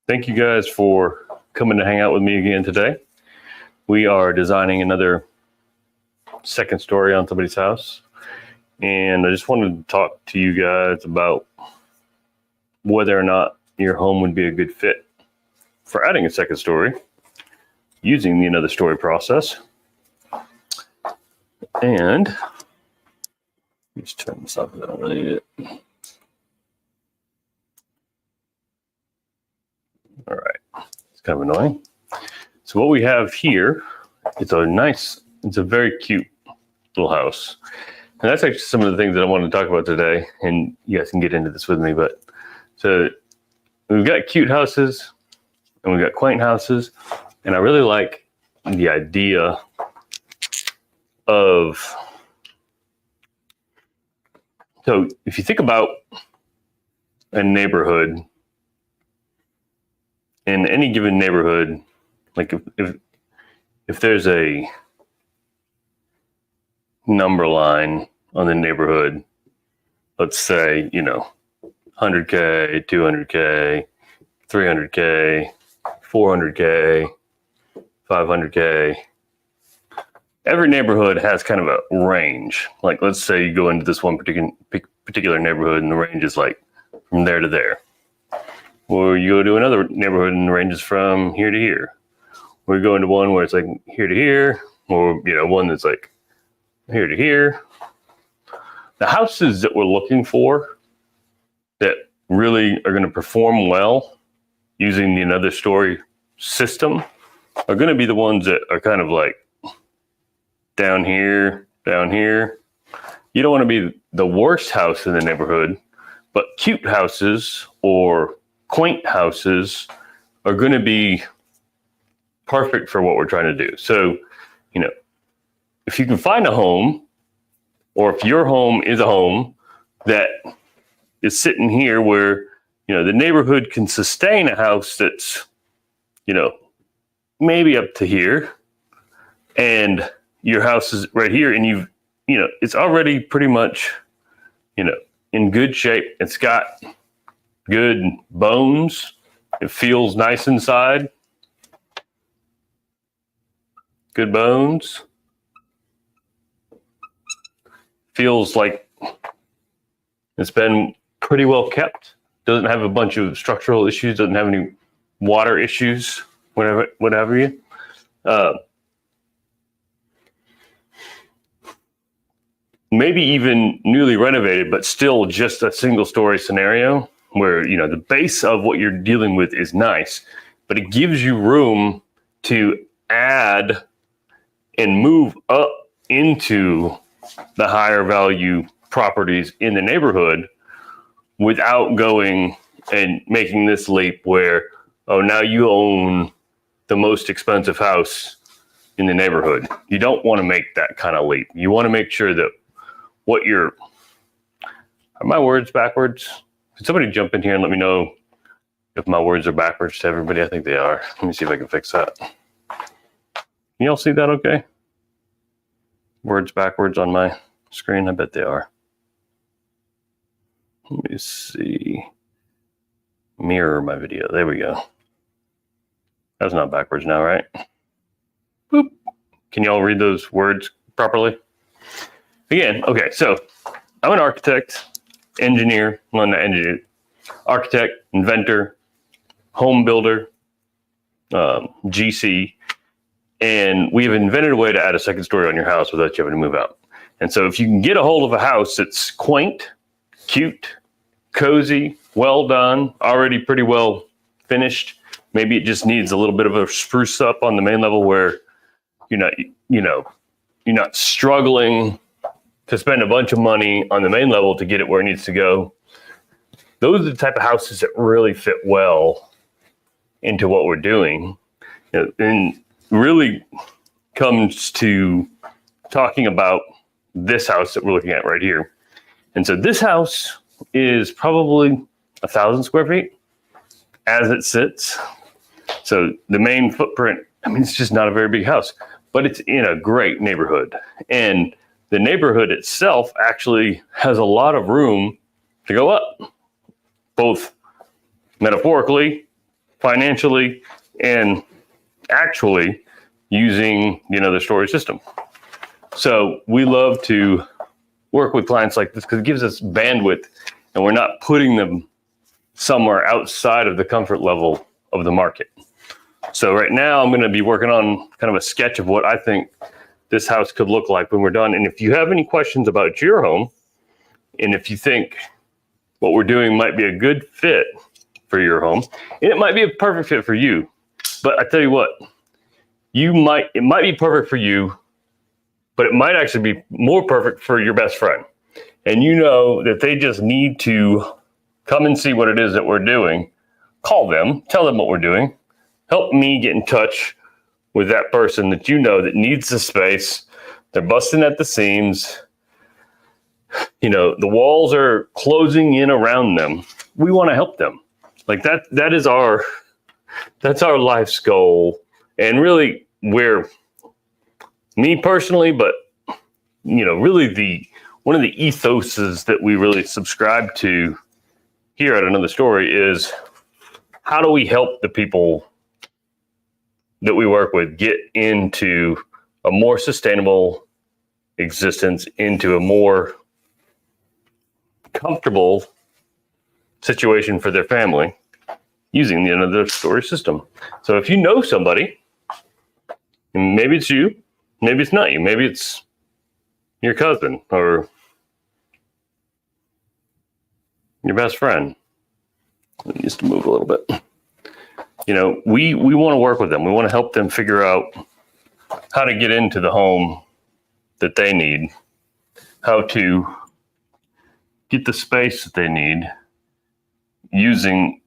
Thank you guys for coming to hang out with me again today. We are designing another second story on somebody's house. And I just wanted to talk to you guys about whether or not your home would be a good fit for adding a second story using the another story process. And let's turn this off. I don't really need it. All right, it's kind of annoying. So what we have here is it's a very cute little house. And that's actually some of the things that I want to talk about today. And you guys can get into this with me. But so we've got cute houses and we've got quaint houses. And I really like the idea of, so if you think about a neighborhood, in any given neighborhood, like if there's a number line on the neighborhood, let's say, 100K, 200K, 300K, 400K, 500K. Every neighborhood has kind of a range. Like, let's say you go into this one particular neighborhood and the range is like from there to there. Or you go to another neighborhood and the range is from here to here. Or you go into one where it's like here to here, or one that's like here to here. The houses that we're looking for that really are going to perform well using the another story system are going to be the ones that are kind of like down here, down here. You don't want to be the worst house in the neighborhood, but cute houses or quaint houses are going to be perfect for what we're trying to do. So, if you can find a home, or if your home is a home that is sitting here where, the neighborhood can sustain a house that's, maybe up to here, and your house is right here, and it's already pretty much, in good shape. It's got good bones. It feels nice inside. Good bones. Feels like it's been pretty well kept. Doesn't have a bunch of structural issues. Doesn't have any water issues. Whatever you. Maybe even newly renovated, but still just a single story scenario where, the base of what you're dealing with is nice, but it gives you room to add and move up into the higher value properties in the neighborhood without going and making this leap where, oh, now you own the most expensive house in the neighborhood. You don't want to make that kind of leap. You want to make sure that are my words backwards? Can somebody jump in here and let me know if my words are backwards to everybody? I think they are. Let me see if I can fix that. Can y'all see that okay? Words backwards on my screen? I bet they are. Let me see. Mirror my video. There we go. That's not backwards now, right? Boop. Can y'all read those words properly? Again, okay, so I'm an architect, engineer, well, not engineer, architect, inventor, home builder, GC, and we have invented a way to add a second story on your house without you having to move out. And so if you can get a hold of a house that's quaint, cute, cozy, well done, already pretty well finished, maybe it just needs a little bit of a spruce up on the main level where you're not struggling to spend a bunch of money on the main level to get it where it needs to go. Those are the type of houses that really fit well into what we're doing. And really comes to talking about this house that we're looking at right here. And so this house is probably 1,000 square feet as it sits. So the main footprint, it's just not a very big house, but it's in a great neighborhood. And the neighborhood itself actually has a lot of room to go up, both metaphorically financially and actually using the storage system. So we love to work with clients like this because it gives us bandwidth and we're not putting them somewhere outside of the comfort level of the market. So right now I'm going to be working on kind of a sketch of what I think this house could look like when we're done. And if you have any questions about your home, and if you think what we're doing might be a good fit for your home, and it might be a perfect fit for you, but I tell you what, it might be perfect for you, but it might actually be more perfect for your best friend. And you know that they just need to come and see what it is that we're doing. Call them, tell them what we're doing. Help me get in touch with that person that you know that needs the space. They're busting at the seams. The walls are closing in around them. We want to help them. Like that's our life's goal. And really where me personally, but really one of the ethoses that we really subscribe to here at Another Story is how do we help the people that we work with get into a more sustainable existence, into a more comfortable situation for their family using the Another Story system. So if you know somebody, and maybe it's you, maybe it's not you, maybe it's your cousin or your best friend. It needs to move a little bit. We want to work with them. We want to help them figure out how to get into the home that they need, how to get the space that they need using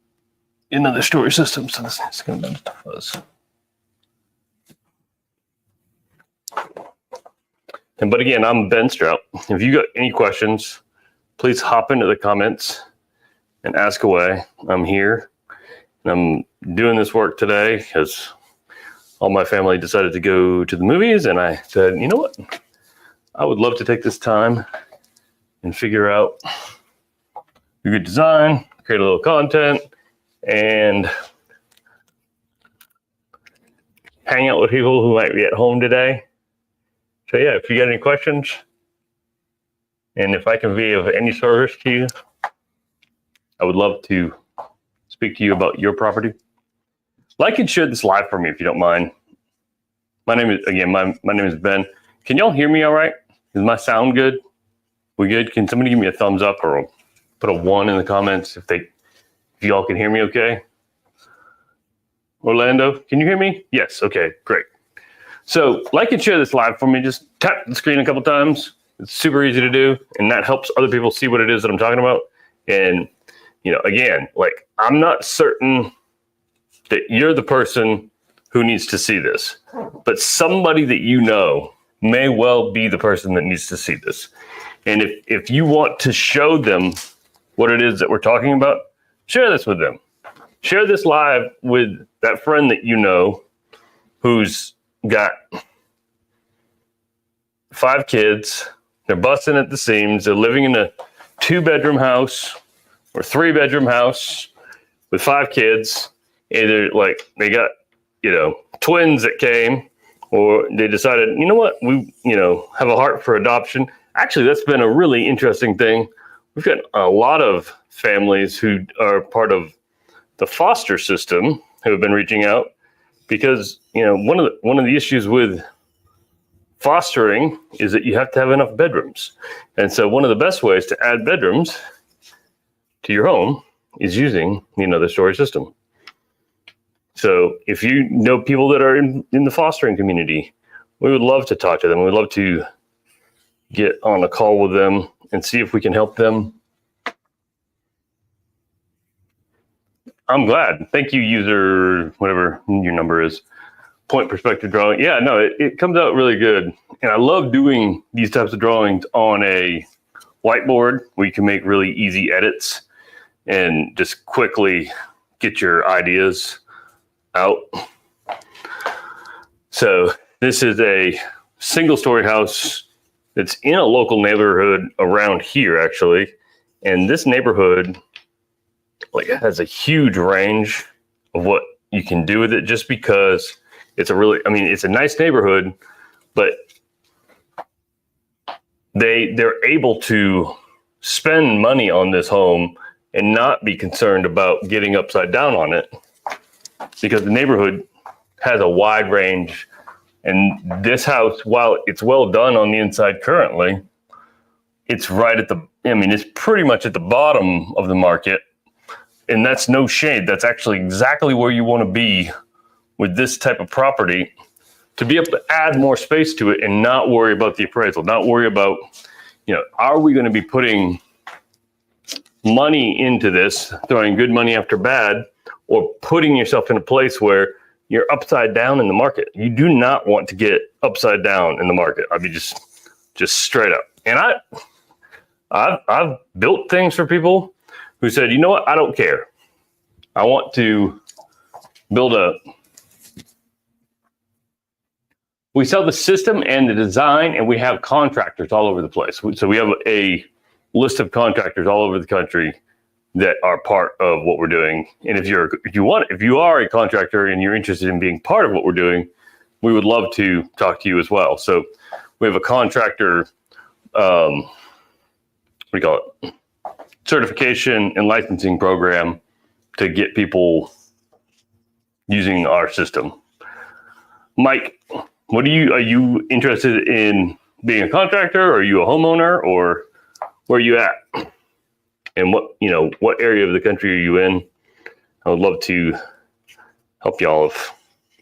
Another Story system. So this is going to be a fuzz. But again, I'm Ben Strout. If you got any questions, please hop into the comments and ask away. I'm here. And I'm doing this work today because all my family decided to go to the movies. And I said, you know what? I would love to take this time and figure out a good design, create a little content, and hang out with people who might be at home today. So yeah, if you got any questions, and if I can be of any service to you, I would love to speak to you about your property. Like and share this live for me if you don't mind. My name is Ben. Can y'all hear me all right? Is my sound good? We good? Can somebody give me a thumbs up or put a 1 in the comments if y'all can hear me okay? Orlando, can you hear me? Yes, okay, great. So like and share this live for me. Just tap the screen a couple times. It's super easy to do, and that helps other people see what it is that I'm talking about. And again, like I'm not certain that you're the person who needs to see this, but somebody that you know may well be the person that needs to see this. And if you want to show them what it is that we're talking about, share this with them. Share this live with that friend that you know who's got 5 kids. They're busting at the seams. They're living in a 2-bedroom house or 3-bedroom house with 5 kids. Either like they got, twins that came, or they decided, you know what, we, have a heart for adoption. Actually, that's been a really interesting thing. We've got a lot of families who are part of the foster system who have been reaching out because, one of the issues with fostering is that you have to have enough bedrooms. And so one of the best ways to add bedrooms to your home is using the Another Story system. So if you know people that are in the fostering community, we would love to talk to them. We'd love to get on a call with them and see if we can help them. I'm glad. Thank you, user, whatever your number is. Point perspective drawing. Yeah, no, it comes out really good. And I love doing these types of drawings on a whiteboard where you can make really easy edits and just quickly get your ideas out. So this is a single-story house that's in a local neighborhood around here, actually. And this neighborhood has a huge range of what you can do with it, just because it's it's a nice neighborhood, but they're able to spend money on this home and not be concerned about getting upside down on it, because the neighborhood has a wide range. And this house, while it's well done on the inside currently, it's right at it's pretty much at the bottom of the market. And that's no shade. That's actually exactly where you want to be with this type of property, to be able to add more space to it and not worry about the appraisal, not worry about, are we going to be putting money into this, throwing good money after bad, or putting yourself in a place where you're upside down in the market. You do not want to get upside down in the market. I mean, just straight up. And I've built things for people who said, you know what, I don't care. I want to build we sell the system and the design, and we have contractors all over the place. So we have a list of contractors all over the country that are part of what we're doing. And if you are a contractor and you're interested in being part of what we're doing, we would love to talk to you as well. So we have a contractor, certification and licensing program to get people using our system. Mike, are you interested in being a contractor? Or are you a homeowner, or where are you at? And what area of the country are you in? I would love to help y'all if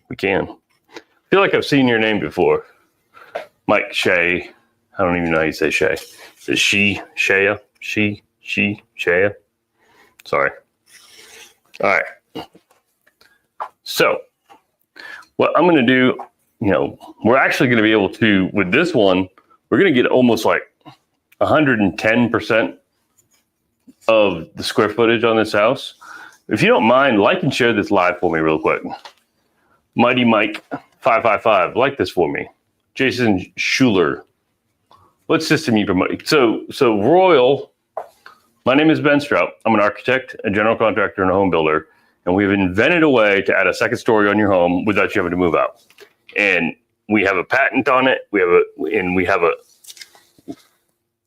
we can. I feel like I've seen your name before. Mike Shea. I don't even know how you say Shea. Is it she, Shea? She, Shea? Sorry. All right. So what I'm going to do, we're actually going to be able to, with this one, we're going to get almost like 110% of the square footage on this house. If you don't mind, like and share this live for me real quick. Mighty Mike 555, like this for me. Jason Schuler, what system you promote? So Royal, my name is Ben Strout. I'm an architect, a general contractor, and a home builder. And we've invented a way to add a second story on your home without you having to move out. And we have a patent on it. We have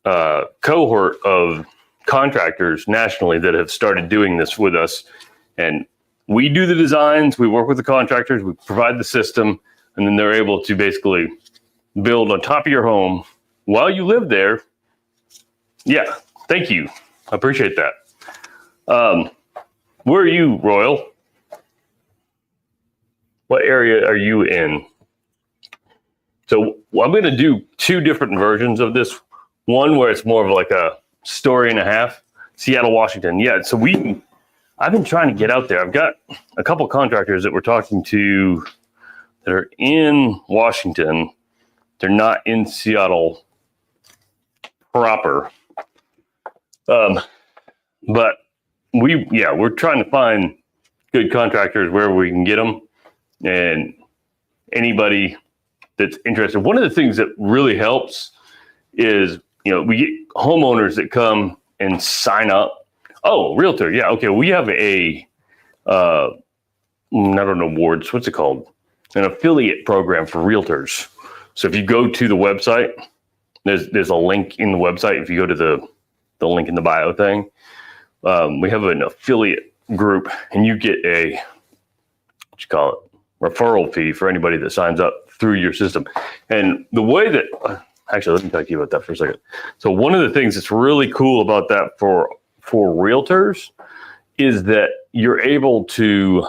a cohort of contractors nationally that have started doing this with us. And we do the designs, we work with the contractors, we provide the system, and then they're able to basically build on top of your home while you live there. Yeah, thank you. I appreciate that. Where are you, Royal? What area are you in? So I'm going to do two different versions of this. One where it's more of like a story and a half. Seattle, Washington. Yeah, so I've been trying to get out there. I've got a couple contractors that we're talking to that are in Washington. They're not in Seattle proper. But we're trying to find good contractors wherever we can get them, and anybody that's interested. One of the things that really helps is, we get homeowners that come and sign up. Oh, realtor. Yeah. Okay. We have not an awards. What's it called? An affiliate program for realtors. So if you go to the website, there's a link in the website. If you go to the link in the bio thing, we have an affiliate group, and you get a, referral fee for anybody that signs up through your system. And the way that, actually, let me talk to you about that for a second. So one of the things that's really cool about that for realtors is that you're able to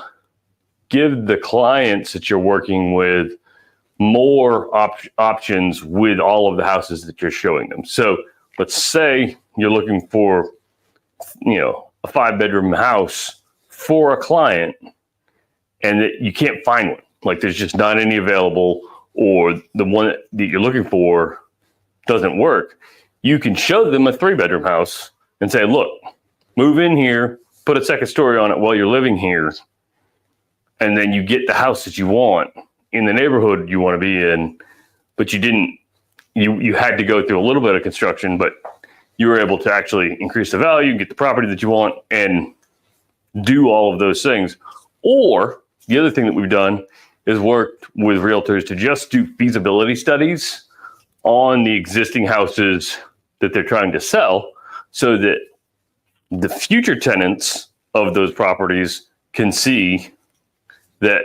give the clients that you're working with more options with all of the houses that you're showing them. So let's say you're looking for, a 5-bedroom house for a client, and that you can't find one. Like there's just not any available, or the one that you're looking for doesn't work. You can show them a 3-bedroom house and say, look, move in here, put a second story on it while you're living here. And then you get the house that you want in the neighborhood you want to be in, but you had to go through a little bit of construction, but you were able to actually increase the value, get the property that you want, and do all of those things. Or the other thing that we've done is worked with realtors to just do feasibility studies on the existing houses that they're trying to sell, so that the future tenants of those properties can see that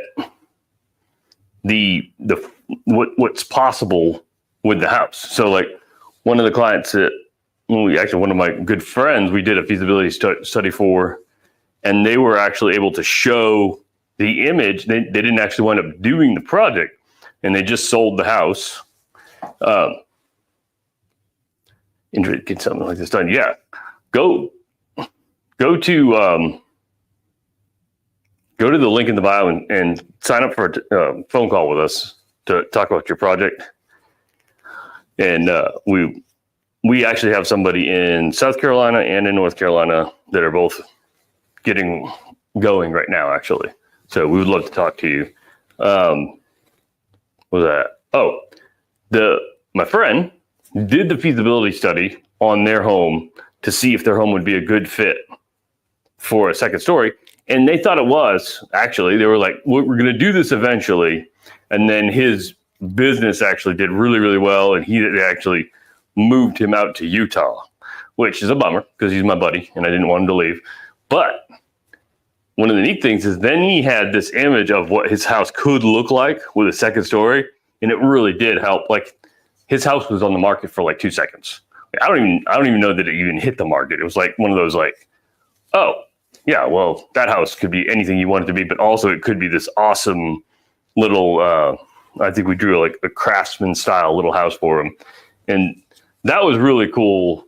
what's possible with the house. So like one of the clients that one of my good friends, we did a feasibility study for, and they were actually able to show the image. They didn't actually wind up doing the project, and they just sold the house. Get something like this done. Yeah, go to the link in the bio and sign up for a phone call with us to talk about your project. And we actually have somebody in South Carolina and in North Carolina that are both getting going right now, actually. So we would love to talk to you. What was that? Oh, my friend did the feasibility study on their home to see if their home would be a good fit for a second story. And they thought it was. Actually, they were like, we're going to do this eventually. And then his business actually did really, really well. And he actually moved him out to Utah, which is a bummer because he's my buddy and I didn't want him to leave. But one of the neat things is then he had this image of what his house could look like with a second story. And it really did help. Like, his house was on the market for like 2 seconds. I don't even know that it even hit the market. It was like one of those like, oh, yeah, well, that house could be anything you want it to be, but also it could be this awesome little, I think we drew like a craftsman style little house for him. And that was really cool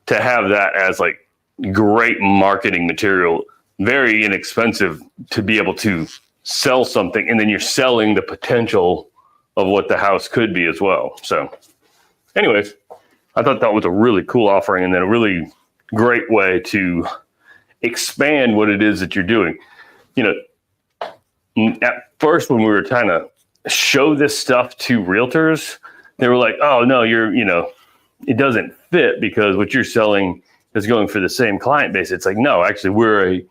to have that as like great marketing material, very inexpensive to be able to sell something. And then you're selling the potential of what the house could be as well. So anyways, I thought that was a really cool offering and then a really great way to expand what it is that you're doing. You know, at first when we were trying to show this stuff to realtors, they were like, oh no, it doesn't fit because what you're selling is going for the same client base. It's like, no, actually we're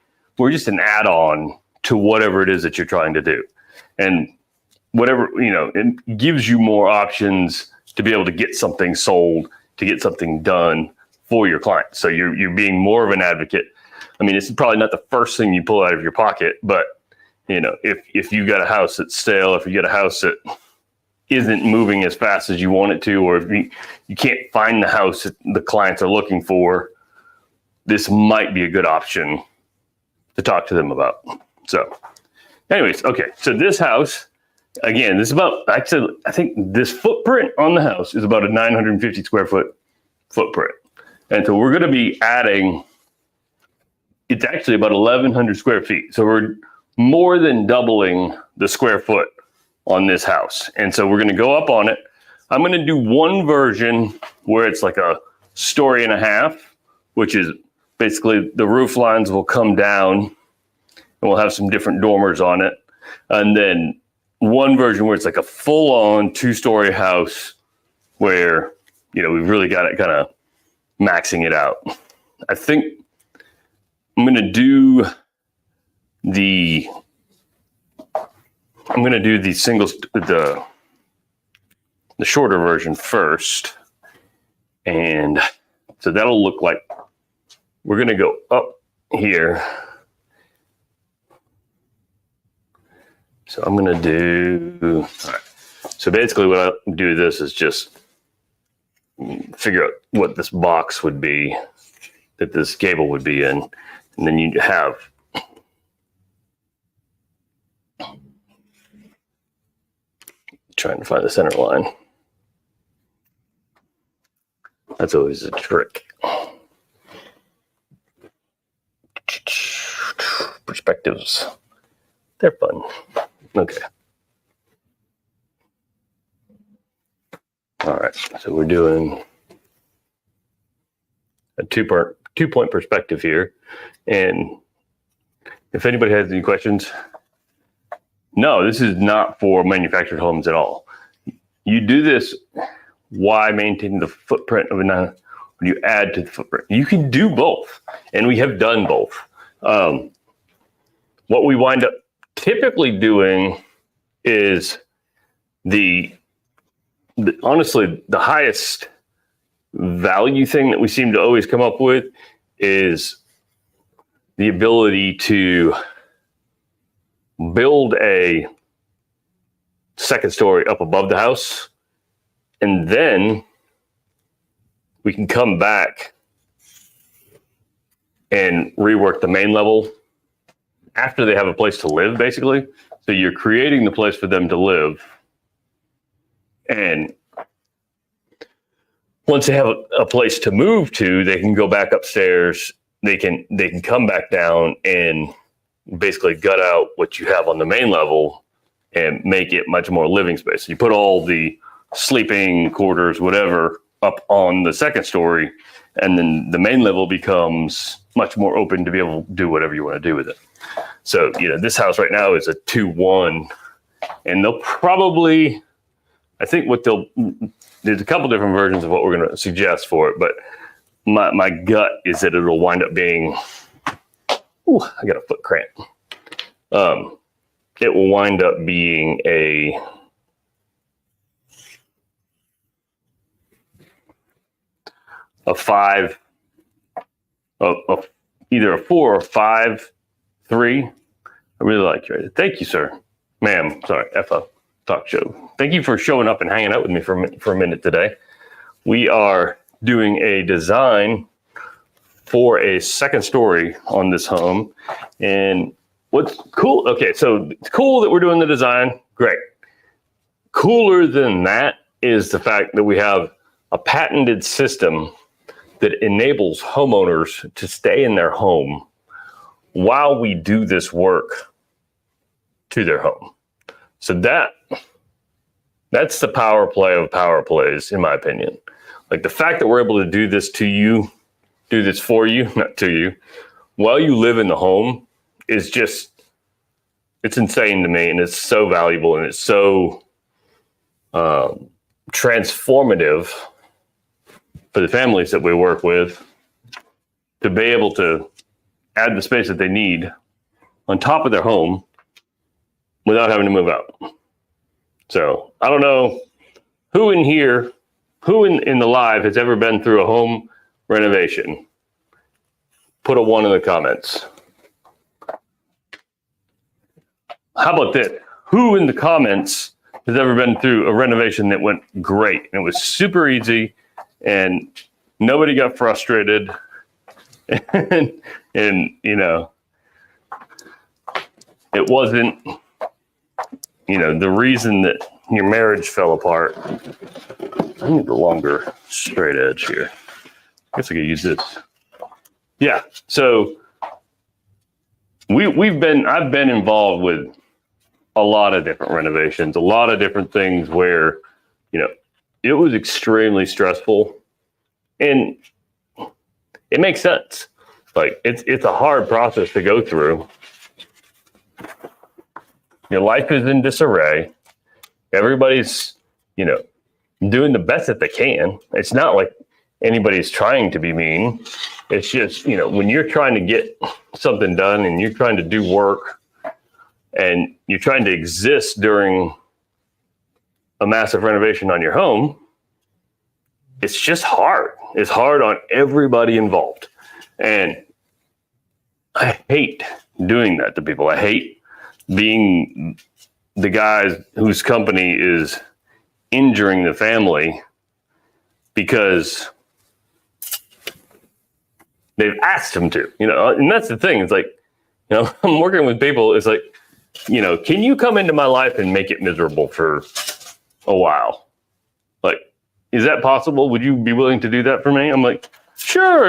just an add-on to whatever it is that you're trying to do. And whatever, it gives you more options to be able to get something sold, to get something done for your client. So you're being more of an advocate. I mean, it's probably not the first thing you pull out of your pocket, but if you got a house that's stale, if you got a house that isn't moving as fast as you want it to, or if you can't find the house that the clients are looking for, this might be a good option to talk to them about. So anyways, okay. So this house, again, I think this footprint on the house is about a 950 square foot footprint. And so we're going to be adding, it's actually about 1,100 square feet. So we're more than doubling the square foot on this house. And so we're going to go up on it. I'm going to do one version where it's like a story and a half, which is basically the roof lines will come down and we'll have some different dormers on it. And then one version where it's like a full-on 2-story house where, we've really got it kind of maxing it out. I think I'm going to do the shorter version first. And so that'll look like we're going to go up here. So I'm going to do, all right. So basically what I do this is just figure out what this box would be that this gable would be in. And then you have trying to find the center line. That's always a trick. Perspectives. They're fun. Okay. All right. So we're doing a two-point perspective here. And if anybody has any questions, no, this is not for manufactured homes at all. You do this, why maintain the footprint of when you add to the footprint? You can do both, and we have done both. What we wind up typically doing is honestly, the highest value thing that we seem to always come up with is the ability to build a second story up above the house, and then we can come back and rework the main level after they have a place to live, basically. So you're creating the place for them to live, and once they have a place to move to, they can go back upstairs. They can come back down and basically gut out what you have on the main level and make it much more living space. You put all the sleeping quarters, whatever, up on the second story, and then the main level becomes much more open to be able to do whatever you want to do with it. So, this house right now is a 2-1, and they'll probably, I think there's a couple different versions of what we're going to suggest for it, but my gut is that it'll wind up being, I got a foot cramp. It will wind up being a 5, either a 4 or 5-3. I really like you. Thank you, sir. Ma'am, sorry, FO Talk Show. Thank you for showing up and hanging out with me for a minute today. We are doing a design for a second story on this home. And what's cool, okay, so it's cool that we're doing the design, great. Cooler than that is the fact that we have a patented system that enables homeowners to stay in their home while we do this work to their home. So that's the power play of power plays, in my opinion. Like the fact that we're able to do this for you, not to you, while you live in the home is just, it's insane to me. And it's so valuable, and it's so transformative for the families that we work with to be able to add the space that they need on top of their home without having to move out. So I don't know who in the live has ever been through a home renovation. Put a 1 in the comments. How about this? Who in the comments has ever been through a renovation that went great and it was super easy and nobody got frustrated and it wasn't, the reason that your marriage fell apart. I need a longer straight edge here. I guess I could use this. Yeah. So I've been involved with a lot of different renovations, a lot of different things where, it was extremely stressful, and it makes sense. Like it's a hard process to go through. Your life is in disarray. Everybody's, doing the best that they can. It's not like anybody's trying to be mean. It's just, when you're trying to get something done and you're trying to do work and you're trying to exist during a massive renovation on your home, it's just hard. It's hard on everybody involved. And I hate doing that to people. I hate being the guys whose company is injuring the family because they've asked them to, and that's the thing. It's like, I'm working with people. It's like, can you come into my life and make it miserable for a while? Like, is that possible? Would you be willing to do that for me? I'm like, sure.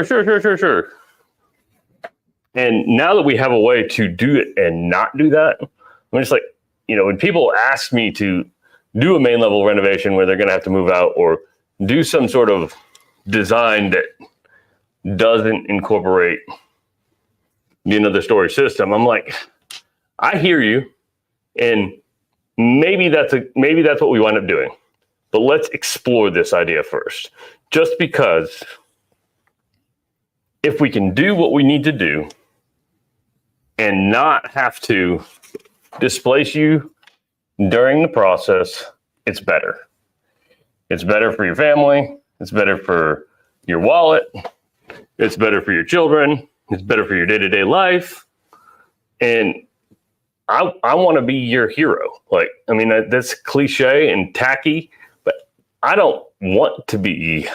And now that we have a way to do it and not do that, I'm just like, when people ask me to do a main level renovation where they're going to have to move out or do some sort of design that doesn't incorporate the another story system, I'm like, I hear you, and maybe that's what we wind up doing. But let's explore this idea first. Just because if we can do what we need to do and not have to displace you during the process, it's better. It's better for your family. It's better for your wallet. It's better for your children. It's better for your day-to-day life. And I want to be your hero. Like, I mean, that's cliche and tacky, but I don't want to be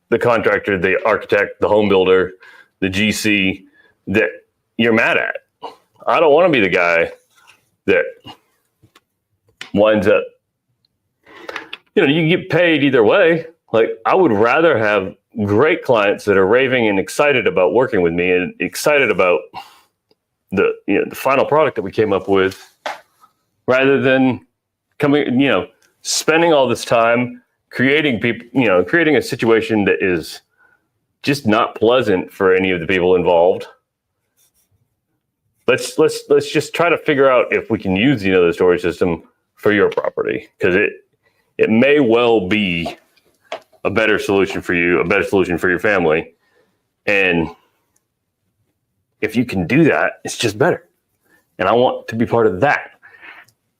the contractor, the architect, the home builder, the GC that you're mad at. I don't want to be the guy that winds up, you get paid either way. Like, I would rather have great clients that are raving and excited about working with me and excited about the final product that we came up with, rather than spending all this time creating a situation that is just not pleasant for any of the people involved. Let's just try to figure out if we can use the storage system for your property, because it may well be a better solution for you, a better solution for your family. And if you can do that, it's just better. And I want to be part of that.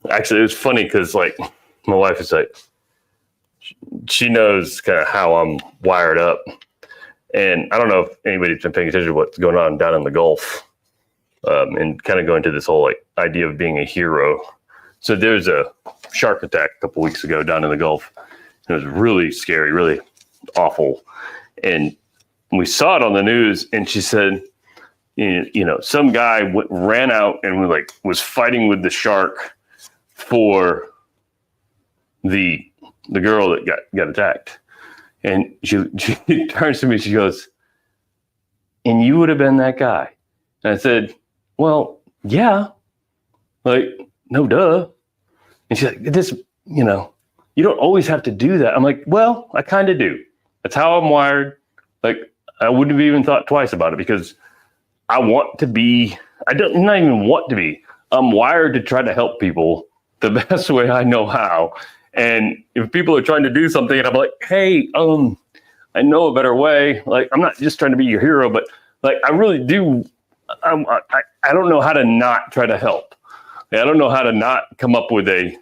Actually, it was funny because my wife is like, she knows kind of how I'm wired up. And I don't know if anybody's been paying attention to what's going on down in the Gulf, and kind of going to this whole idea of being a hero. So there's a shark attack a couple weeks ago down in the Gulf. It was really scary, really awful. And we saw it on the news, and she said, some guy ran out and was fighting with the shark for the girl that got attacked. And she turns to me, she goes, "And you would have been that guy?" And I said, "Well, yeah, no duh." And she's like, you don't always have to do that. I'm like, well, I kind of do. That's how I'm wired. I wouldn't have even thought twice about it, because I want to be, not even want to be. I'm wired to try to help people the best way I know how. And if people are trying to do something and I'm like, hey, I know a better way. I'm not just trying to be your hero, but I really do. I don't know how to not try to help. I don't know how to not come up with a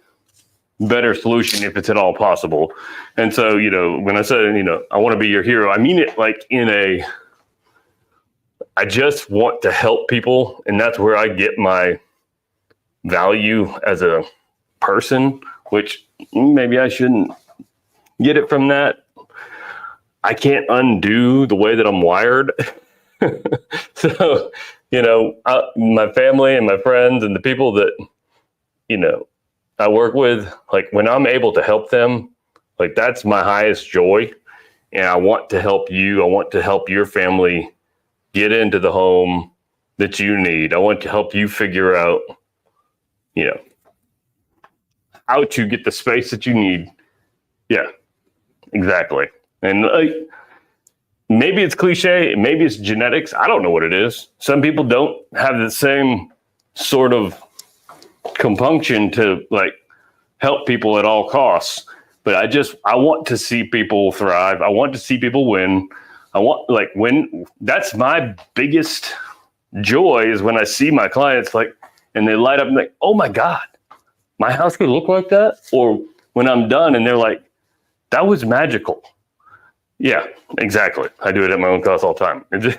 better solution if it's at all possible. And so, when I said, I want to be your hero, I mean it I just want to help people. And that's where I get my value as a person, which maybe I shouldn't get it from that. I can't undo the way that I'm wired. So, my family and my friends and the people that, I work with, when I'm able to help them, that's my highest joy. And I want to help you. I want to help your family get into the home that you need. I want to help you figure out, how to get the space that you need. Yeah, exactly. And maybe it's cliche, maybe it's genetics. I don't know what it is. Some people don't have the same sort of compunction to help people at all costs. But I want to see people thrive. I want to see people win. I want that's my biggest joy, is when I see my clients and they light up and oh my God, my house could look like that. Or when I'm done and they're like, that was magical. Yeah, exactly. I do it at my own cost all the time. It's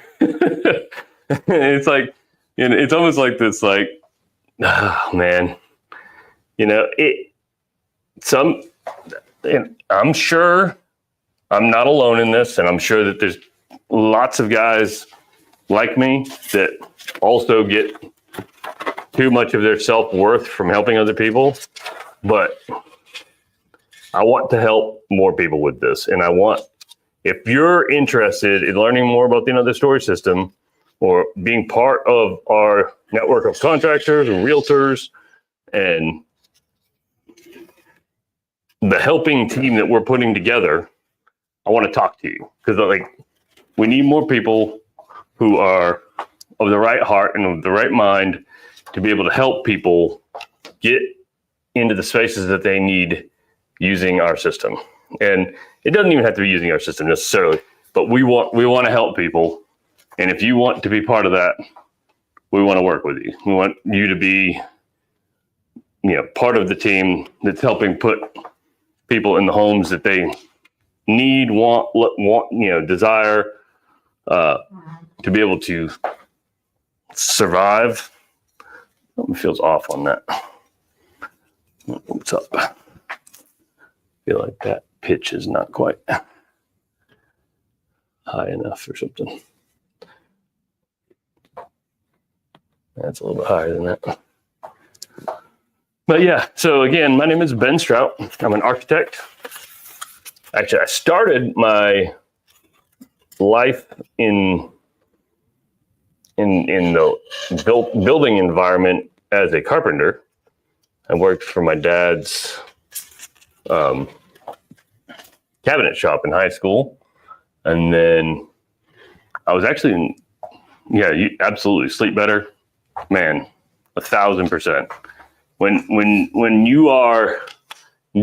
it's almost like this, oh man, I'm sure I'm not alone in this, and I'm sure that there's lots of guys like me that also get too much of their self-worth from helping other people. But I want to help more people with this. And if you're interested in learning more about the storage system, or being part of our network of contractors and realtors and the helping team that we're putting together, I want to talk to you, because we need more people who are of the right heart and of the right mind to be able to help people get into the spaces that they need using our system. And it doesn't even have to be using our system necessarily, but we want to help people. And if you want to be part of that, we want to work with you. We want you to be part of the team that's helping put people in the homes that they need, want, desire to be able to survive. Something feels off on that. What's up? I feel like that pitch is not quite high enough or something. That's a little bit higher than that. But yeah, so again, my name is Ben Strout. I'm an architect. Actually, I started my life in the building environment as a carpenter. I worked for my dad's cabinet shop in high school. And then I was actually you absolutely sleep better. Man, 1,000%. When you are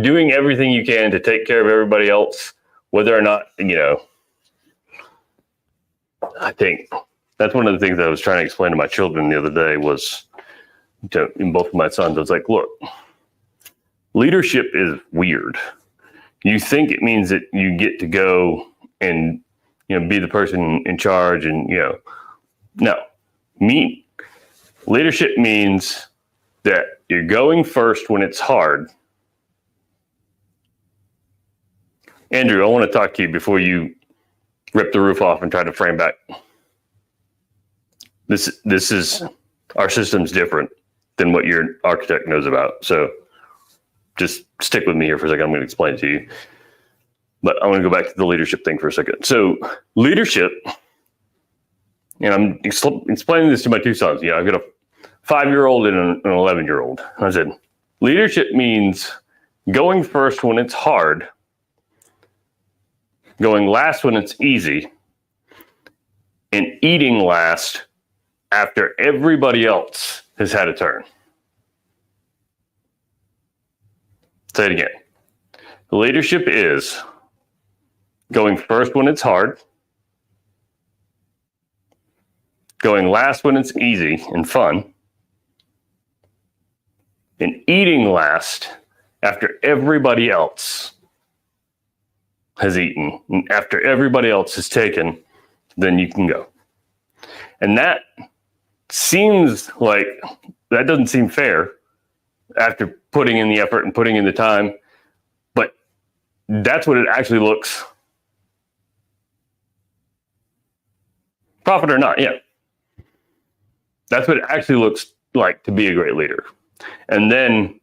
doing everything you can to take care of everybody else, whether or not, I think that's one of the things that I was trying to explain to my children the other day was in both of my sons. I was like, look, leadership is weird. You think it means that you get to go and, be the person in charge and, no. Leadership means that you're going first when it's hard. Andrew, I want to talk to you before you rip the roof off and try to frame back. This is, our system's different than what your architect knows about. So just stick with me here for a second. I'm going to explain it to you. But I want to go back to the leadership thing for a second. So leadership, and I'm explaining this to my two sons. I've got a 5-year-old and an 11-year-old. I said, leadership means going first when it's hard, going last when it's easy, and eating last after everybody else has had a turn. Say it again. Leadership is going first when it's hard, going last when it's easy and fun, and eating last after everybody else has eaten. And after everybody else has taken, then you can go. And that doesn't seem fair after putting in the effort and putting in the time, but that's what it actually looks. Profit or not, yeah. That's what it actually looks like to be a great leader. And then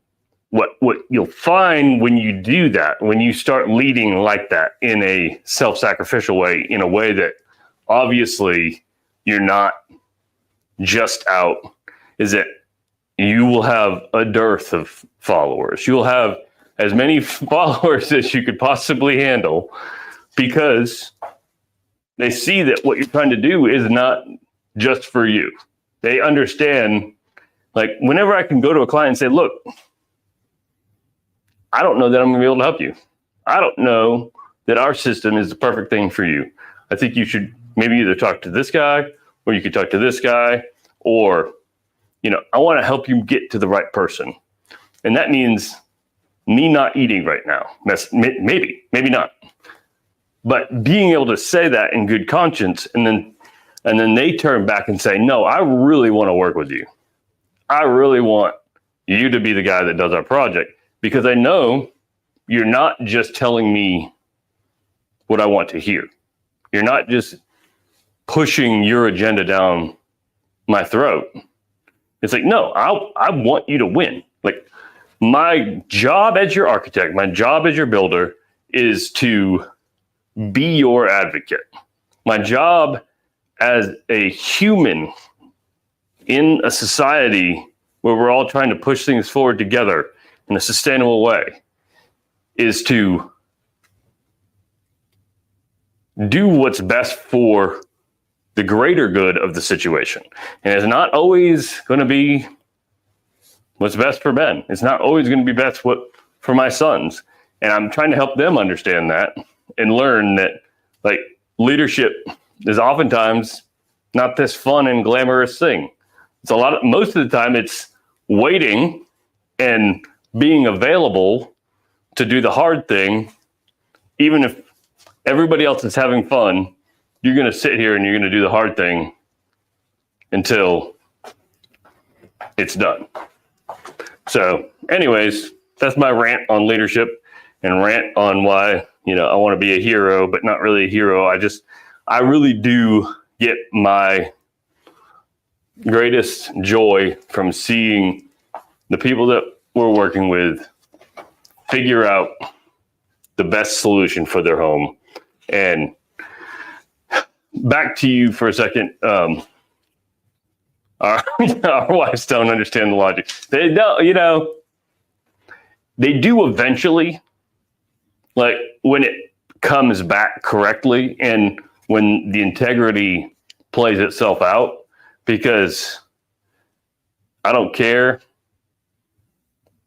what you'll find when you do that, when you start leading like that in a self-sacrificial way, in a way that obviously you're not just out, is that you will have a dearth of followers. You'll have as many followers as you could possibly handle, because they see that what you're trying to do is not just for you. They understand, like, whenever I can go to a client and say, look, I don't know that I'm going to be able to help you. I don't know that our system is the perfect thing for you. I think you should maybe either talk to this guy, or you could talk to this guy, or, I want to help you get to the right person. And that means me not eating right now. Maybe not. But being able to say that in good conscience, and then they turn back and say, no, I really want to work with you. I really want you to be the guy that does our project, because I know you're not just telling me what I want to hear. You're not just pushing your agenda down my throat. It's like, no, I want you to win. Like, my job as your architect, my job as your builder is to be your advocate. My job as a human in a society where we're all trying to push things forward together in a sustainable way is to do what's best for the greater good of the situation. And it's not always going to be what's best for Ben. It's not always going to be best for my sons. And I'm trying to help them understand that and learn that, like, leadership is oftentimes not this fun and glamorous thing. Most of the time it's waiting and being available to do the hard thing, even if everybody else is having fun, you're going to sit here and you're going to do the hard thing until it's done. So anyways, that's my rant on leadership and rant on why, I want to be a hero, but not really a hero. I really do get my greatest joy from seeing the people that we're working with figure out the best solution for their home. And back to you for a second. Our wives don't understand the logic. They don't, they do eventually, like when it comes back correctly and when the integrity plays itself out, because I don't care.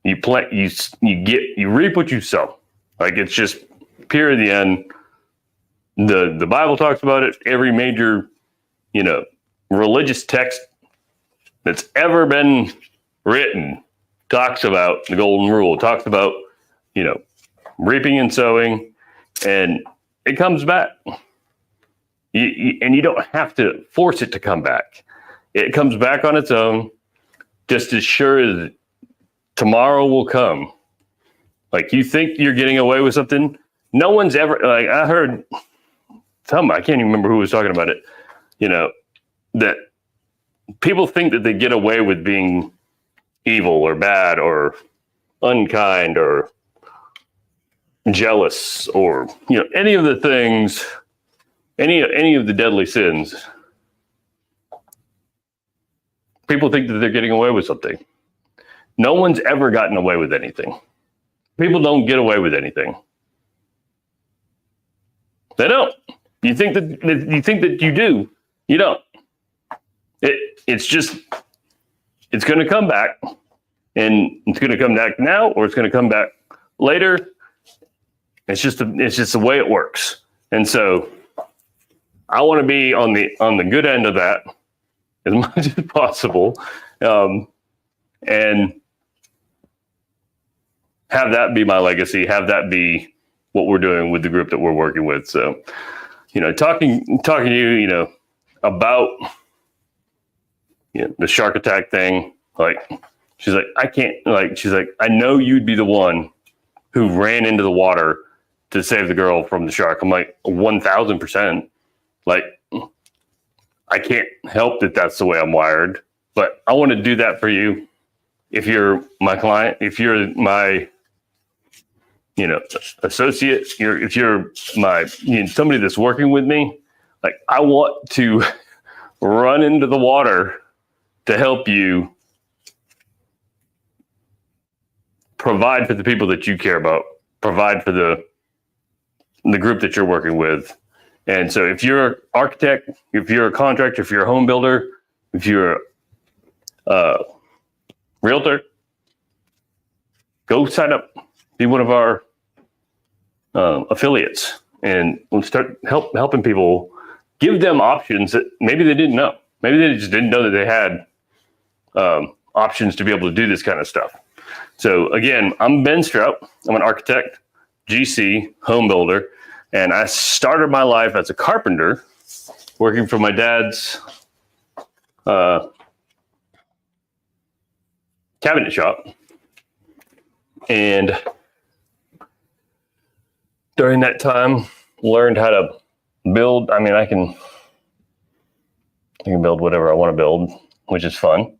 You reap what you sow. Like, it's just pure in the end. The Bible talks about it. Every major, religious text that's ever been written talks about the golden rule, talks about, reaping and sowing, and it comes back. And you don't have to force it to come back. It comes back on its own, just as sure as tomorrow will come. Like, you think you're getting away with something. No one's ever, like, I heard I can't even remember who was talking about it, that people think that they get away with being evil or bad or unkind or jealous or, any of the things, any of the deadly sins. People think that they're getting away with something. No one's ever gotten away with anything. People don't get away with anything. They don't. You think that you do. You don't. It's going to come back, and it's going to come back now, or it's going to come back later. It's just the way it works. And so I want to be on the good end of that as much as possible, and have that be my legacy, have that be what we're doing with the group that we're working with. So, talking to you, about, the shark attack thing, like, she's like, I know you'd be the one who ran into the water to save the girl from the shark. I'm like, 1,000%. Like, I can't help that that's the way I'm wired, but I want to do that for you. If you're my client, if you're my, associate, if you're my, somebody that's working with me, like, I want to run into the water to help you provide for the people that you care about, provide for the group that you're working with. And so if you're an architect, if you're a contractor, if you're a home builder, if you're a realtor, go sign up, be one of our affiliates, and we'll start helping people, give them options that maybe they didn't know. Maybe they just didn't know that they had options to be able to do this kind of stuff. So again, I'm Ben Strout. I'm an architect, GC, home builder, and I started my life as a carpenter, working for my dad's cabinet shop. And during that time, learned how to build. I mean, I can build whatever I want to build, which is fun.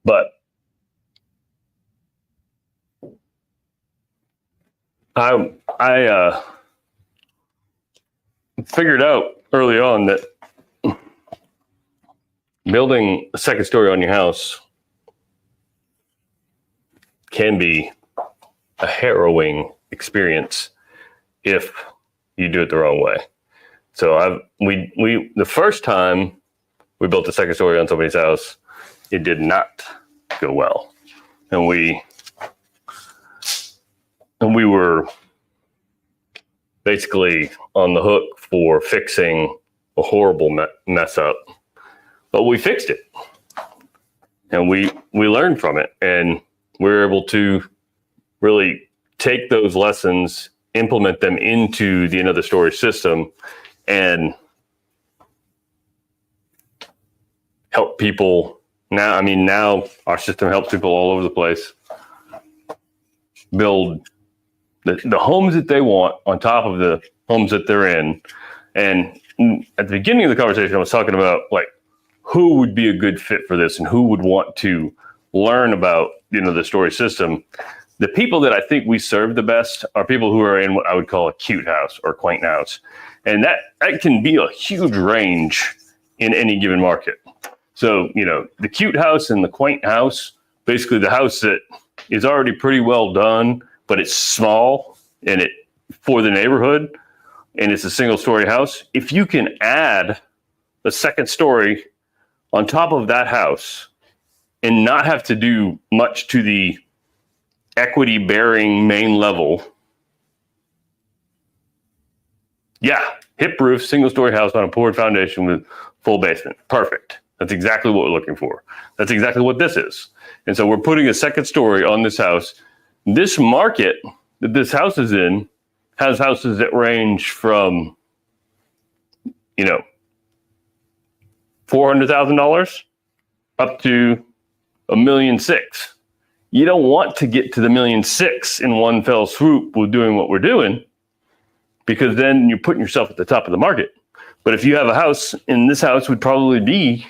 But I figured out early on that building a second story on your house can be a harrowing experience if you do it the wrong way. So the first time we built a second story on somebody's house, it did not go well, and we were basically on the hook for fixing a horrible mess up. But we fixed it, and we learned from it, and we're able to really take those lessons, implement them into the Another Story system, and help people. Now our system helps people all over the place build the homes that they want on top of the homes that they're in. And at the beginning of the conversation, I was talking about like who would be a good fit for this and who would want to learn about, the Story system. The people that I think we serve the best are people who are in what I would call a cute house or quaint house. And that can be a huge range in any given market. So, the cute house and the quaint house, basically the house that is already pretty well done, but it's small and it for the neighborhood, and it's a single story house. If you can add a second story on top of that house and not have to do much to the equity bearing main level, hip roof, single story house on a poured foundation with full basement. Perfect. That's exactly what we're looking for. That's exactly what this is. And so we're putting a second story on this house. This market that this house is in has houses that range from, $400,000 up to $1.6 million. You don't want to get to the $1.6 million in one fell swoop with doing what we're doing, because then you're putting yourself at the top of the market. But if you have a house, and this house would probably be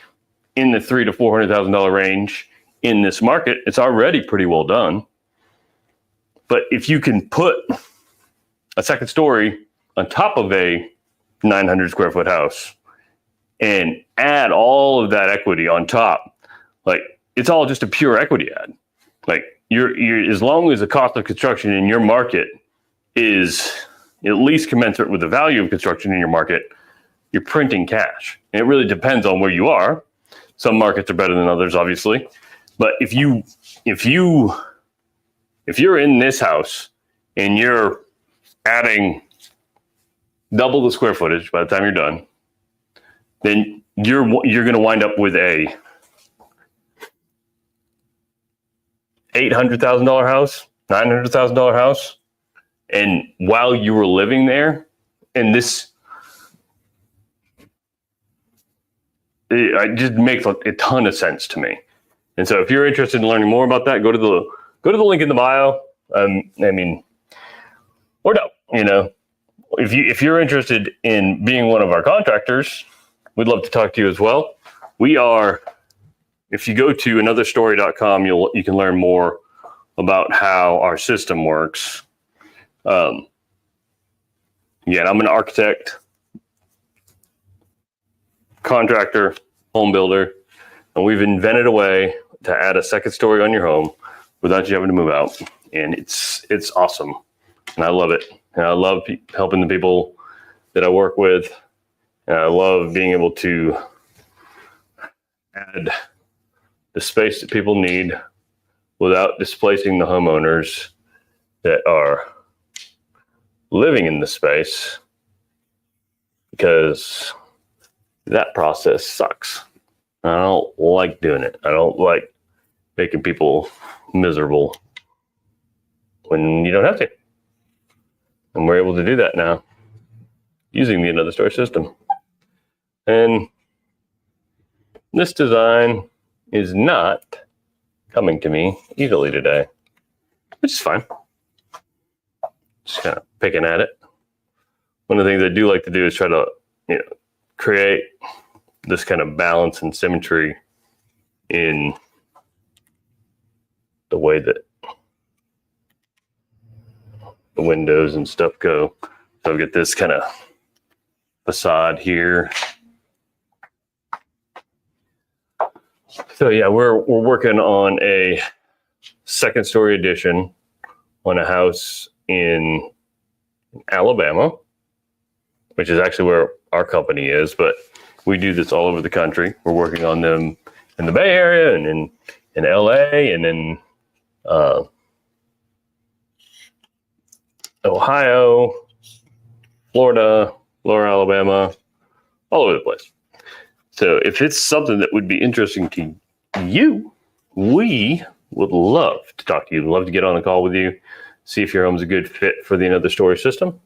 in the $300,000 to $400,000 range in this market, it's already pretty well done. But if you can put a second story on top of a 900 square foot house and add all of that equity on top, like it's all just a pure equity add. Like you're as long as the cost of construction in your market is at least commensurate with the value of construction in your market, you're printing cash. And it really depends on where you are. Some markets are better than others, obviously. But if you're in this house and you're adding double the square footage by the time you're done, then you're going to wind up with a $800,000 house, $900,000 house. And while you were living there, and it just makes a ton of sense to me. And so if you're interested in learning more about that, go to the link in the bio. Or no, if you're interested in being one of our contractors, we'd love to talk to you as well. We are, if you go to anotherstory.com, you can learn more about how our system works. I'm an architect, contractor, home builder, and we've invented a way to add a second story on your home without you having to move out. And it's awesome. And I love it. And I love helping the people that I work with. And I love being able to add the space that people need without displacing the homeowners that are living in the space, because that process sucks. I don't like doing it. I don't like making people miserable when you don't have to. And we're able to do that now using the Another Story system. And this design is not coming to me easily today, which is fine. Just kind of picking at it. One of the things I do like to do is try to, create this kind of balance and symmetry in the way that the windows and stuff go. So I've got this kind of facade here. So yeah, we're working on a second story addition on a house in Alabama, which is actually where our company is, but we do this all over the country. We're working on them in the Bay Area and in LA and in Ohio, Florida, Lower Alabama, all over the place. So if it's something that would be interesting to you, we would love to talk to you. Love to get on a call with you, see if your home's a good fit for the Another Story system.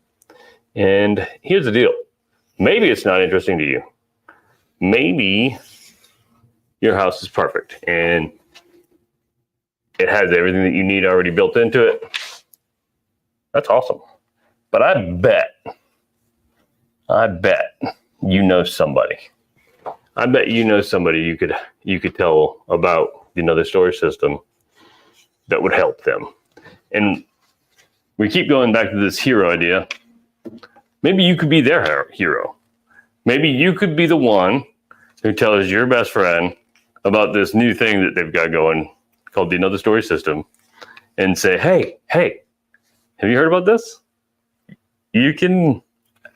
And here's the deal. Maybe it's not interesting to you. Maybe your house is perfect and it has everything that you need already built into it. That's awesome. But I bet you know somebody. I bet you know somebody you could tell about the Another Story system that would help them. And we keep going back to this hero idea. Maybe you could be their hero. Maybe you could be the one who tells your best friend about this new thing that they've got going called the Another Story system and say, hey, have you heard about this? You can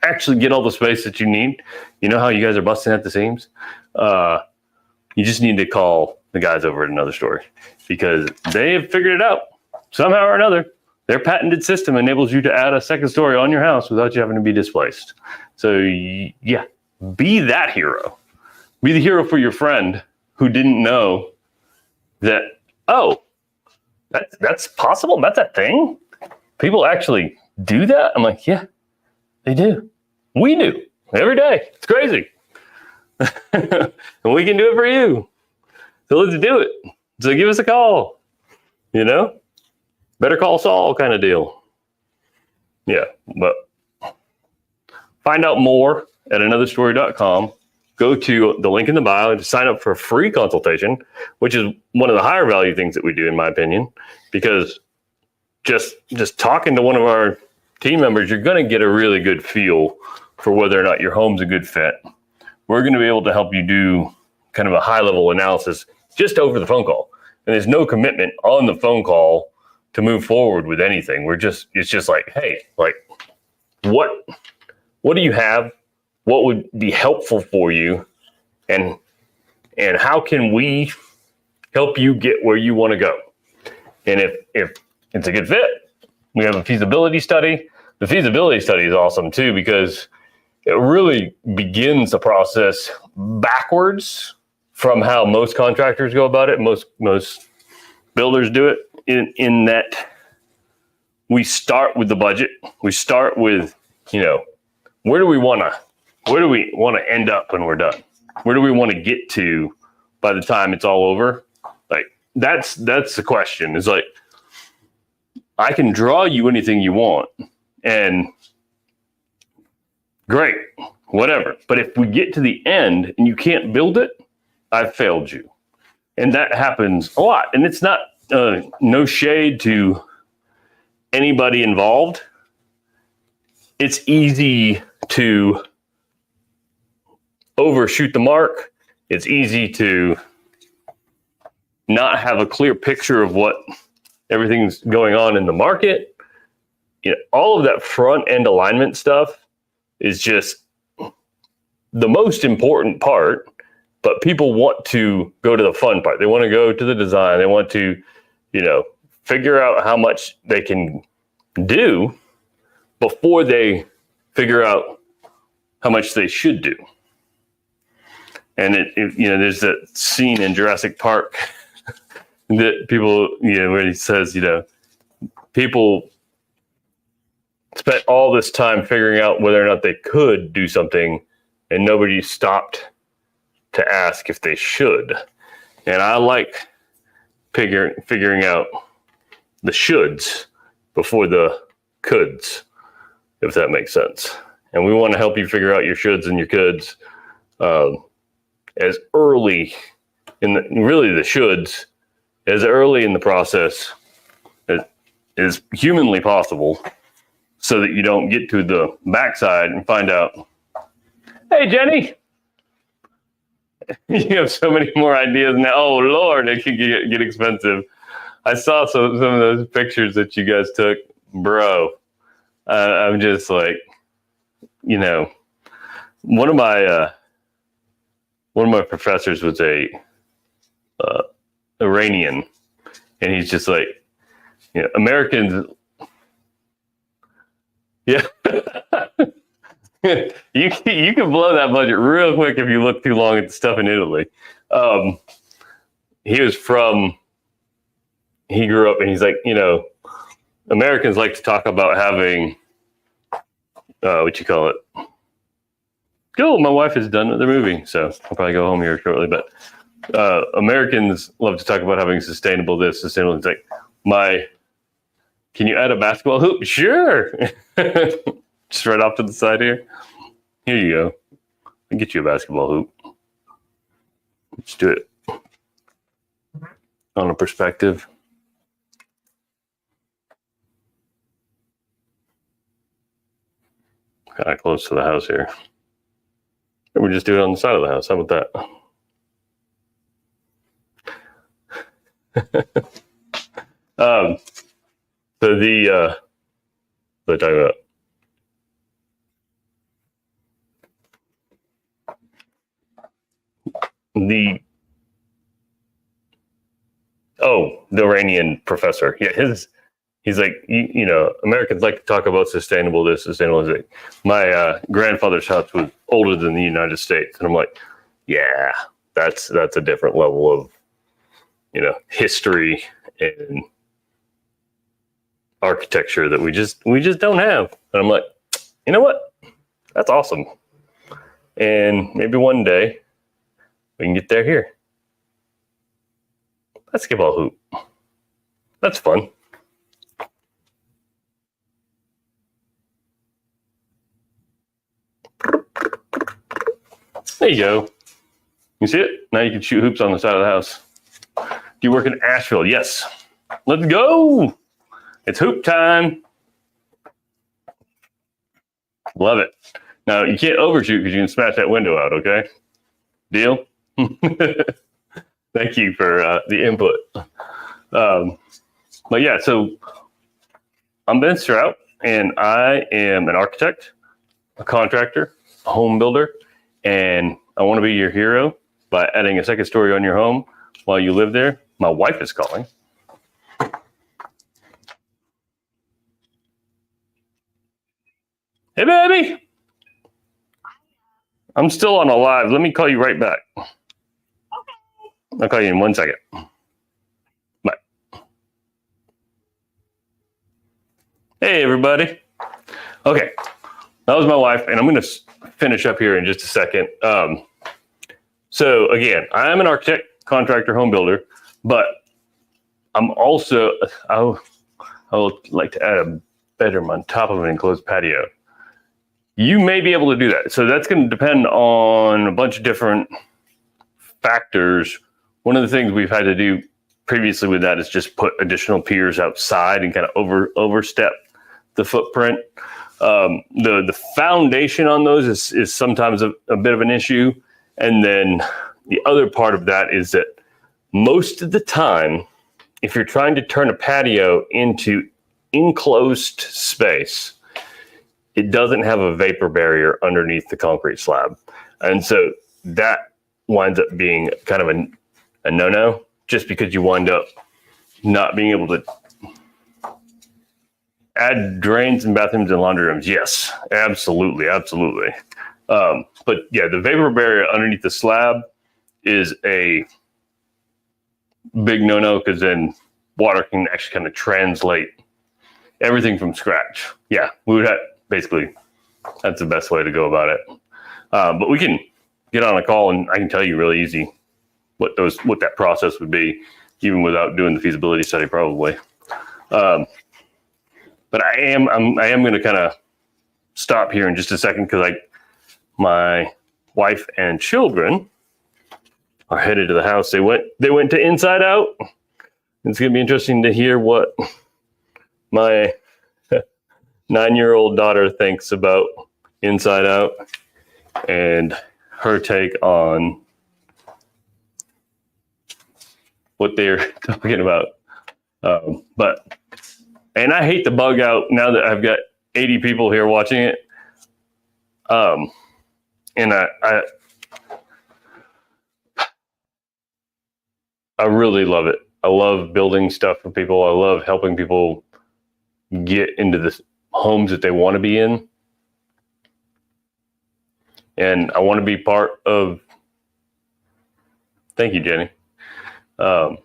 actually get all the space that you need. You know how you guys are busting at the seams? You just need to call the guys over at Another Story because they have figured it out somehow or another. Their patented system enables you to add a second story on your house without you having to be displaced. So yeah, be that hero. Be the hero for your friend who didn't know that, oh, that's possible? That's a thing? People actually do that? I'm like, yeah, they do. We do every day. It's crazy. And we can do it for you. So let's do it. So give us a call. Better call Saul kind of deal. Yeah, but find out more at anotherstory.com. Go to the link in the bio to sign up for a free consultation, which is one of the higher value things that we do, in my opinion, because just talking to one of our team members, you're going to get a really good feel for whether or not your home's a good fit. We're going to be able to help you do kind of a high level analysis just over the phone call. And there's no commitment on the phone call to move forward with anything. It's just like, hey, like what do you have? What would be helpful for you? And how can we help you get where you want to go? And if it's a good fit, we have a feasibility study. The feasibility study is awesome too, because it really begins the process backwards from how most contractors go about it. Most builders do it in that we start with the budget. We start with, where do we want to end up when we're done? Where do we want to get to by the time it's all over? Like that's the question. It's like, I can draw you anything you want and great, whatever. But if we get to the end and you can't build it, I've failed you. And that happens a lot. And it's not no shade to anybody involved. It's easy to overshoot the mark. It's easy to not have a clear picture of what everything's going on in the market. All of that front end alignment stuff is just the most important part, but people want to go to the fun part. They want to go to the design. They want to, figure out how much they can do before they figure out how much they should do. And there's that scene in Jurassic Park that people, where he says, people spent all this time figuring out whether or not they could do something, and nobody stopped to ask if they should. And I like figuring out the shoulds before the coulds, if that makes sense. And we want to help you figure out your shoulds and your coulds as early in the shoulds, as early in the process as humanly possible, so that you don't get to the backside and find out, hey, Jenny, you have so many more ideas now. Oh, Lord, it could get expensive. I saw some of those pictures that you guys took, bro. I'm just like, one of my professors was a Iranian, and he's just like, Americans. Yeah. You can blow that budget real quick if you look too long at the stuff in Italy. He was from he grew up and he's like, Americans like to talk about having, what you call it? Cool. My wife is done with the movie, so I'll probably go home here shortly. But Americans love to talk about having sustainable this, sustainable. It's like, can you add a basketball hoop? Sure. Just right off to the side here. Here you go. I'll get you a basketball hoop. Let's do it on a perspective. Kind of close to the house here. Or we just do it on the side of the house. How about that? So what talking about? The Iranian professor. Yeah, he's like, Americans like to talk about sustainable this, sustainable that. My grandfather's house was older than the United States. And I'm like, yeah, that's a different level of, history and architecture that we just don't have. And I'm like, you know what? That's awesome. And maybe one day we can get there here. Basketball hoop. That's fun. There you go. You see it? Now you can shoot hoops on the side of the house. Do you work in Asheville? Yes. Let's go. It's hoop time. Love it. Now, you can't overshoot because you can smash that window out, okay? Deal? Thank you for the input. But yeah, so I'm Ben Strout, and I am an architect, a contractor, a home builder, and I want to be your hero by adding a second story on your home while you live there. My wife is calling. Hey, baby. I'm still on a live. Let me call you right back. Okay. I'll call you in 1 second. Bye. Hey, everybody. Okay. That was my wife, and I'm going to finish up here in just a second. So, again, I'm an architect, contractor, home builder, but I'm also, I would like to add a bedroom on top of an enclosed patio. You may be able to do that. So that's going to depend on a bunch of different factors. One of the things we've had to do previously with that is just put additional piers outside and kind of overstep the footprint. The foundation on those is sometimes a bit of an issue. And then the other part of that is that most of the time, if you're trying to turn a patio into enclosed space, it doesn't have a vapor barrier underneath the concrete slab. And so that winds up being kind of a no-no, just because you wind up not being able to add drains and bathrooms and laundry rooms. Yes, absolutely, absolutely. But yeah, the vapor barrier underneath the slab is a big no-no, because then water can actually kind of translate everything from scratch. Yeah, we would have, basically, that's the best way to go about it. But we can get on a call and I can tell you really easy what that process would be, even without doing the feasibility study, probably. But I am going to kind of stop here in just a second, because my wife and children are headed to the house. They went to Inside Out. It's going to be interesting to hear what my 9-year-old daughter thinks about Inside Out and her take on what they're talking about. And I hate to bug out now that I've got 80 people here watching it. And I really love it. I love building stuff for people. I love helping people get into the homes that they want to be in. And I want to be part of, thank you, Jenny. I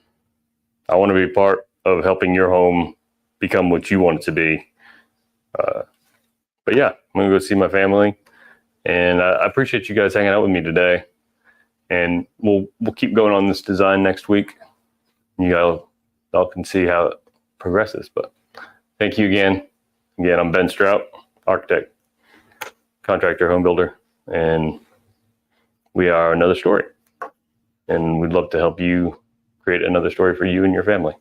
want to be part of helping your home become what you want it to be. But yeah, I'm gonna go see my family, and I appreciate you guys hanging out with me today. And we'll keep going on this design next week. You all can see how it progresses. But thank you again. Again, I'm Ben Strout, architect, contractor, home builder, and we are Another Story. And we'd love to help you create another story for you and your family.